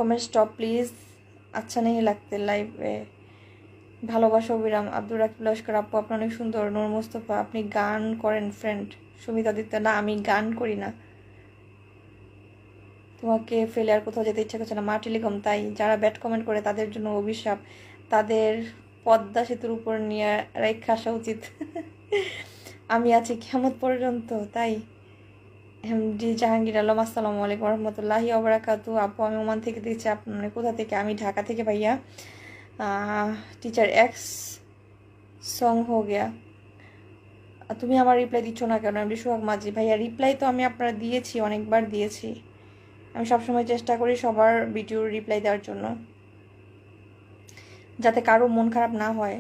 Comment stop please, अच्छा नहीं लगते लाइव में। ভালোবাসা অবিরাম। আব্দুর রাকিব লস্কর আপু আপনি অনেক সুন্দর। নূর মুস্তফা আপনি গান করেন ফ্রেন্ড। সুমিতা দিত্য না আমি গান করি না। তোমাকে ফেলে আর কোথাও যেতে ইচ্ছা করছে না। মা টেলিকম তাই যারা ব্যাড কমেন্ট করে তাদের জন্য অভিশাপ, তাদের পদ্মা সেতুর উপর নিয়ে রেখে আসা উচিত। আমি আছি কিয়ামত পর্যন্ত তাই। এমডি জাহাঙ্গীর আলম আসসালামু আলাইকুম রহমতুল্লাহি ওবারাকাতু। আপু আমি ওমান থেকে দিচ্ছি, আপনি কোথা থেকে? আমি ঢাকা থেকে ভাইয়া। টিচার এক্স সং হো গিয়া। তুমি আমার রিপ্লাই দিচ্ছ না কেন? এমডি সোহাগ মাঝি ভাইয়া রিপ্লাই তো আমি আপনারা দিয়েছি, অনেকবার দিয়েছি। আমি সবসময় চেষ্টা করি সবার ভিডিওর রিপ্লাই দেওয়ার জন্য, যাতে কারো মন খারাপ না হয়।